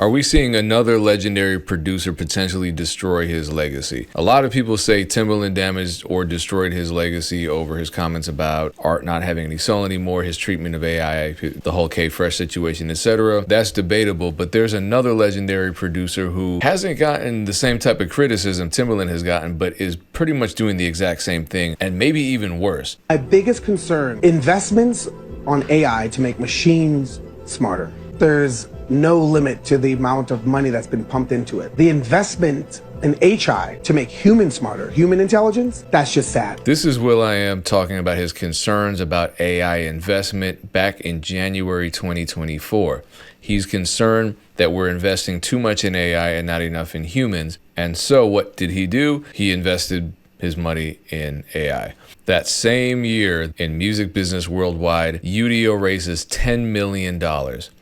Are we seeing another legendary producer potentially destroy his legacy? A lot of people say Timbaland damaged or destroyed his legacy over his comments about art not having any soul anymore, his treatment of AI, the whole K-Fresh situation, etc. That's debatable, but there's another legendary producer who hasn't gotten the same type of criticism Timbaland has gotten, but is pretty much doing the exact same thing, and maybe even worse. My biggest concern, investments on AI to make machines smarter. There's no limit to the amount of money that's been pumped into it. The investment in HI to make humans smarter, human intelligence, that's just sad. This is will.i.am talking about his concerns about AI investment back in January 2024. He's concerned that we're investing too much in AI and not enough in humans. And so what did he do? He invested his money in AI. That same year, in music business worldwide, Udio raises $10 million.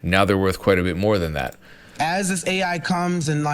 Now they're worth quite a bit more than that. As this AI comes and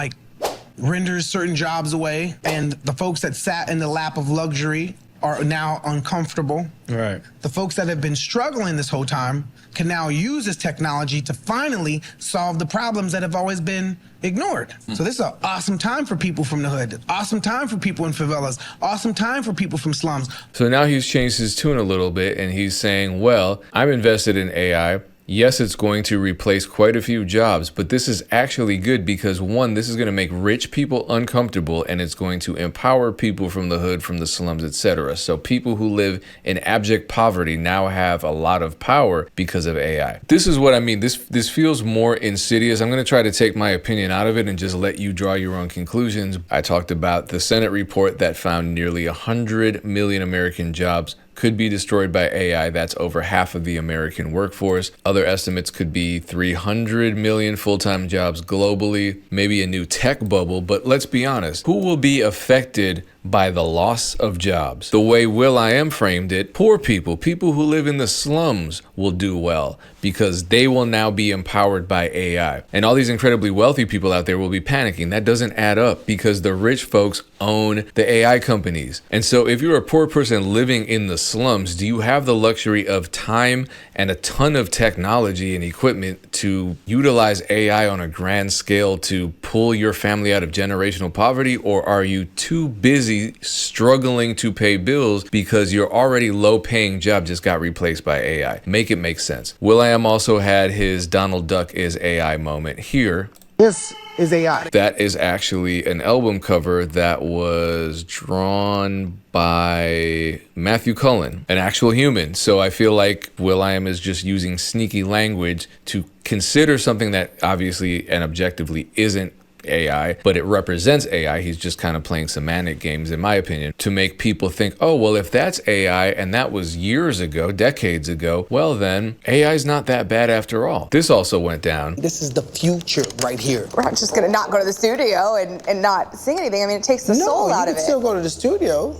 renders certain jobs away, and the folks that sat in the lap of luxury are now uncomfortable. Right. The folks that have been struggling this whole time can now use this technology to finally solve the problems that have always been ignored. So this is an awesome time for people from the hood, awesome time for people in favelas, awesome time for people from slums. So now he's changed his tune a little bit and he's saying, well, I'm invested in AI. Yes, it's going to replace quite a few jobs, but this is actually good because one, this is going to make rich people uncomfortable and it's going to empower people from the hood, from the slums, etc. So people who live in abject poverty now have a lot of power because of AI. This is what I mean. This feels more insidious. I'm going to try to take my opinion out of it and just let you draw your own conclusions. I talked about the Senate report that found nearly 100 million American jobs could be destroyed by AI. That's over half of the American workforce. Other estimates could be 300 million full-time jobs globally, maybe a new tech bubble, but let's be honest, who will be affected by the loss of jobs? The way will.i.am framed it, poor people, people who live in the slums will do well because they will now be empowered by AI. And all these incredibly wealthy people out there will be panicking. That doesn't add up because the rich folks own the AI companies. And so if you're a poor person living in the slums, do you have the luxury of time and a ton of technology and equipment to utilize AI on a grand scale to pull your family out of generational poverty? Or are you too busy struggling to pay bills because your already low-paying job just got replaced by AI? Make it make sense. will.i.am also had his Donald Duck is AI moment here. This is AI. That is actually an album cover that was drawn by Matthew Cullen, an actual human. So I feel like will.i.am is just using sneaky language to consider something that obviously and objectively isn't AI, but it represents AI. He's just kind of playing semantic games, in my opinion, to make people think, oh, well, if that's AI and that was years ago, decades ago, well, then AI is not that bad after all. This also went down. This is the future right here. We're not just going to not go to the studio and not sing anything. I mean, it takes the soul out of it. No, you can still go to the studio.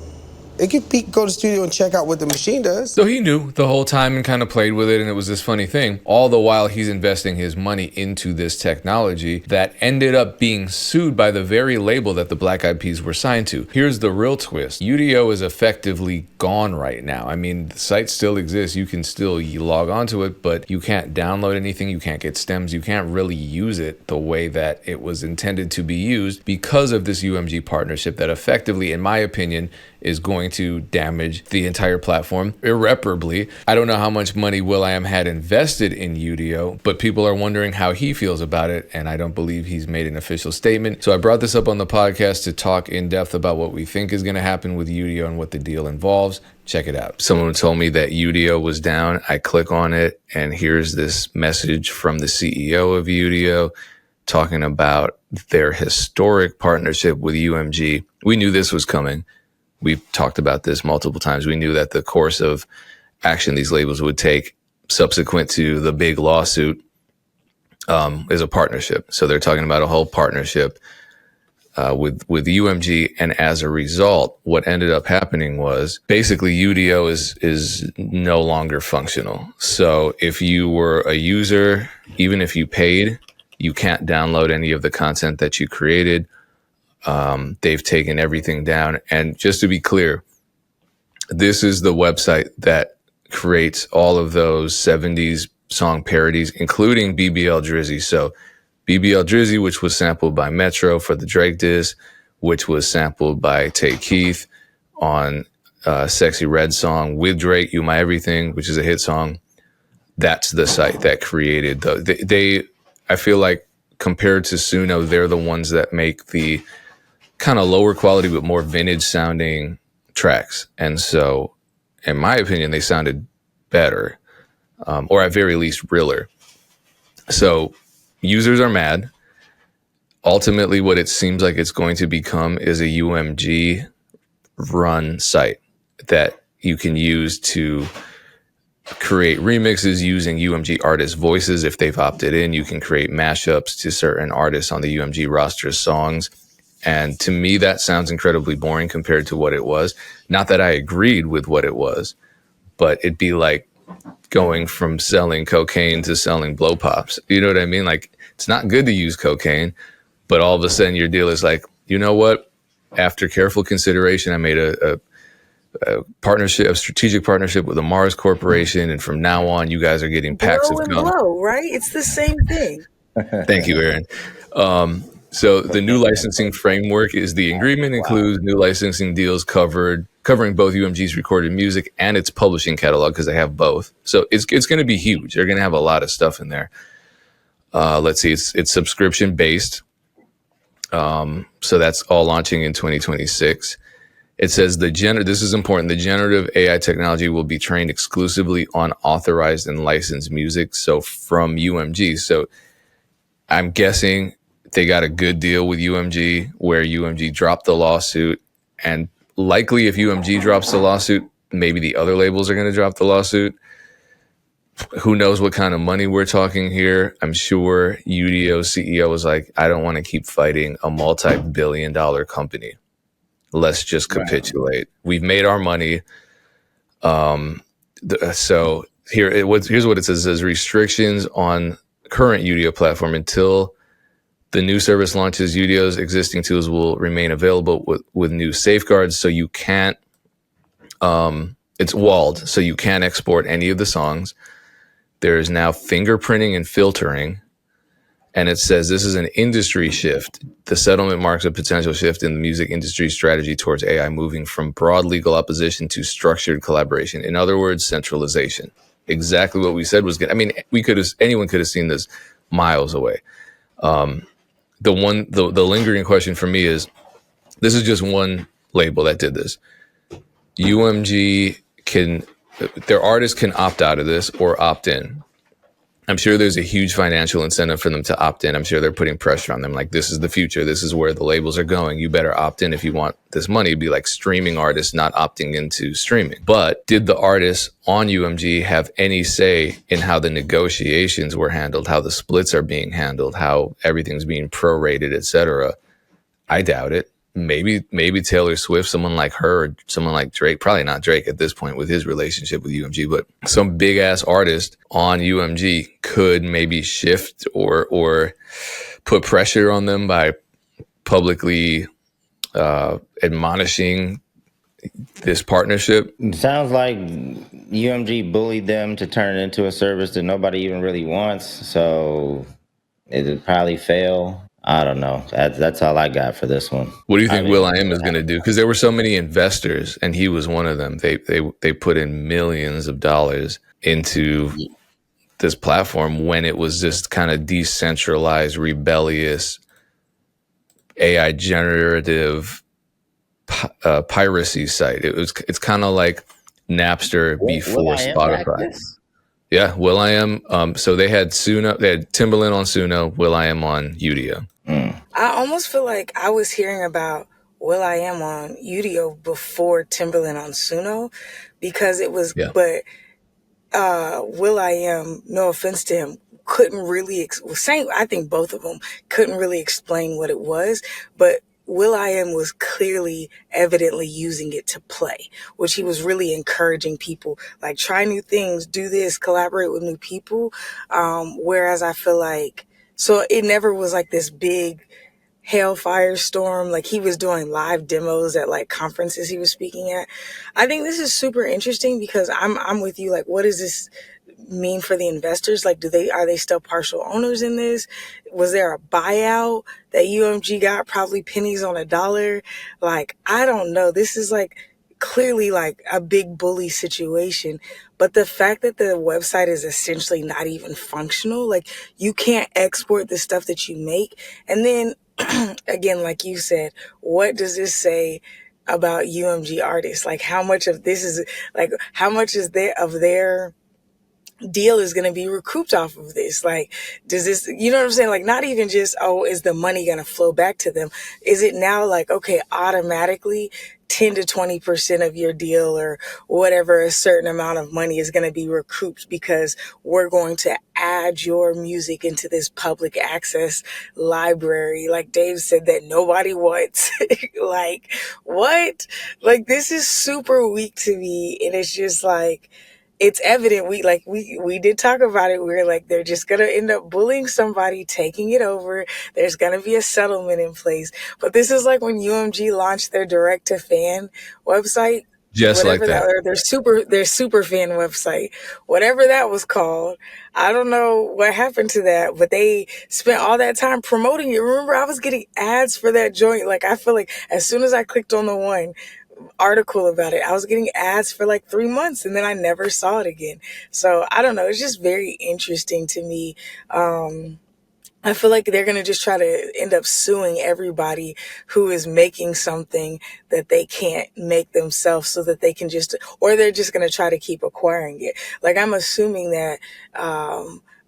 It could go to the studio and check out what the machine does. So he knew the whole time and kind of played with it, and it was this funny thing. All the while he's investing his money into this technology that ended up being sued by the very label that the Black Eyed Peas were signed to. Here's the real twist. Udio is effectively gone right now. I mean, the site still exists. You can still log onto it, but you can't download anything. You can't get stems. You can't really use it the way that it was intended to be used because of this UMG partnership that effectively, in my opinion, is going to damage the entire platform irreparably. I don't know how much money will.i.am had invested in Udio, but people are wondering how he feels about it, and I don't believe he's made an official statement. So I brought this up on the podcast to talk in depth about what we think is going to happen with Udio and what the deal involves. Check it out. Someone told me that Udio was down. I click on it, and here's this message from the CEO of Udio talking about their historic partnership with UMG. We knew this was coming. We've talked about this multiple times. We knew that the course of action these labels would take subsequent to the big lawsuit is a partnership. So they're talking about a whole partnership with UMG. And as a result, what ended up happening was basically Udio is no longer functional. So if you were a user, even if you paid, you can't download any of the content that you created. They've taken everything down. And just to be clear, this is the website that creates all of those 70s song parodies, including BBL Drizzy. So BBL Drizzy, which was sampled by Metro for the Drake diss, which was sampled by Tay Keith on Sexy Red song with Drake, You My Everything, which is a hit song. That's the site that created they I feel like compared to Suno, they're the ones that make the kind of lower quality but more vintage sounding tracks. And so in my opinion, they sounded better, or at very least realer. So users are mad. Ultimately, what it seems like it's going to become is a UMG run site that you can use to create remixes using UMG artist voices. If they've opted in, you can create mashups to certain artists on the UMG roster songs. And to me, that sounds incredibly boring compared to what it was. Not that I agreed with what it was, but it'd be like going from selling cocaine to selling blow pops. You know what I mean? Like, it's not good to use cocaine, but all of a sudden your deal is like, you know what? After careful consideration, I made a partnership, a strategic partnership with the Mars Corporation, and from now on, you guys are getting packs Blow of and gum. blow, right? It's the same thing. Thank you, Aaron. So the new licensing framework is the agreement includes new licensing deals covering both UMG's recorded music and its publishing catalog, because they have both. So it's going to be huge. They're going to have a lot of stuff in there. Let's see, it's subscription based. So that's all launching in 2026. It says this is important. The generative AI technology will be trained exclusively on authorized and licensed music. So from UMG. So I'm guessing they got a good deal with UMG where UMG dropped the lawsuit, and likely if UMG drops the lawsuit, maybe the other labels are going to drop the lawsuit. Who knows what kind of money we're talking here? I'm sure Udio CEO was like, I don't want to keep fighting a multi-billion-dollar company. Let's just capitulate. We've made our money. So here's what it says. It says restrictions on current Udio platform until the new service launches. Udio's existing tools will remain available with new safeguards. So you can't, it's walled. So you can't export any of the songs. There is now fingerprinting and filtering. And it says this is an industry shift. The settlement marks a potential shift in the music industry strategy towards AI, moving from broad legal opposition to structured collaboration. In other words, centralization. Exactly what we said was good. I mean, anyone could have seen this miles away. The lingering question for me is, this is just one label that did this. UMG their artists can opt out of this or opt in. I'm sure there's a huge financial incentive for them to opt in. I'm sure they're putting pressure on them. Like, this is the future. This is where the labels are going. You better opt in if you want this money. It'd be like streaming artists not opting into streaming. But did the artists on UMG have any say in how the negotiations were handled, how the splits are being handled, how everything's being prorated, etc.? I doubt it. Maybe Taylor Swift, someone like her, or someone like Drake, probably not Drake at this point with his relationship with UMG, but some big ass artist on UMG could maybe shift or put pressure on them by publicly admonishing this partnership. It sounds like UMG bullied them to turn it into a service that nobody even really wants, so it would probably fail. I don't know. That's all I got for this one. What do you think will.i.am is going to do? Because there were so many investors, and he was one of them. They put in millions of dollars into this platform when it was just kind of decentralized, rebellious, AI generative piracy site. It's kind of like Napster before Spotify. Yeah, will.i.am. So they had Suno, they had Timbaland on Suno, will.i.am on Udio. I almost feel like I was hearing about will.i.am on Udio before Timbaland on Suno, because it was, but will.i.am, no offense to him, couldn't really, I think both of them couldn't really explain what it was, but will.i.am was clearly, evidently using it to play, which he was really encouraging people, like, try new things, do this, collaborate with new people. Whereas I feel like, so it never was like this big hellfire storm. Like, he was doing live demos at like conferences he was speaking at. I think this is super interesting because I'm with you. Like, what does this mean for the investors? Like, are they still partial owners in this? Was there a buyout that UMG got, probably pennies on a dollar? Like, I don't know. This is like clearly like a big bully situation. But the fact that the website is essentially not even functional, like you can't export the stuff that you make. And then again, like you said, what does this say about UMG artists? Like how much of this is like, how much is there of their deal is going to be recouped off of this? Like, does this, you know what I'm saying? Like, not even just, oh, is the money going to flow back to them? Is it now like, okay, automatically 10 to 20% of your deal or whatever, a certain amount of money is going to be recouped because we're going to add your music into this public access library, like Dave said, that nobody wants? Like, what? Like, this is super weak to me. And it's just like, it's evident we did talk about it. We were like, they're just gonna end up bullying somebody, taking it over. There's gonna be a settlement in place. But this is like when UMG launched their direct to fan website, Just like whatever that, that. or their super fan website, whatever that was called. I don't know what happened to that, but they spent all that time promoting it. Remember, I was getting ads for that joint. Like, I feel like as soon as I clicked on the one article about it, I was getting ads for like 3 months and then I never saw it again. So I don't know. It's just very interesting to me. I feel like they're going to just try to end up suing everybody who is making something that they can't make themselves so that they can just, or they're just going to try to keep acquiring it. Like, I'm assuming that,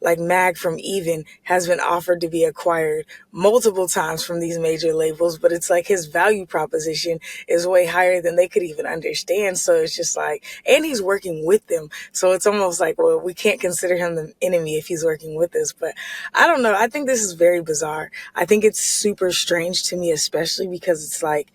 like Mag from Even has been offered to be acquired multiple times from these major labels, but it's like his value proposition is way higher than they could even understand. So it's just like, and he's working with them. So it's almost like, well, we can't consider him the enemy if he's working with us. But I don't know. I think this is very bizarre. I think it's super strange to me, especially because it's like,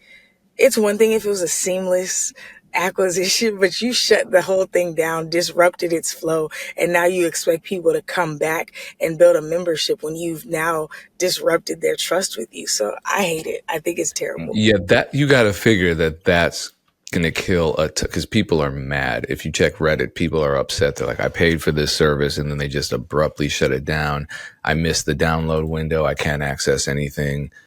it's one thing if it was a seamless acquisition, but you shut the whole thing down, disrupted its flow, and now you expect people to come back and build a membership when you've now disrupted their trust with you. So I hate it. I think it's terrible. Yeah, that you got to figure that that's going to kill because people are mad. If you check Reddit, people are upset. They're like, I paid for this service and then they just abruptly shut it down. I missed the download window. I can't access anything.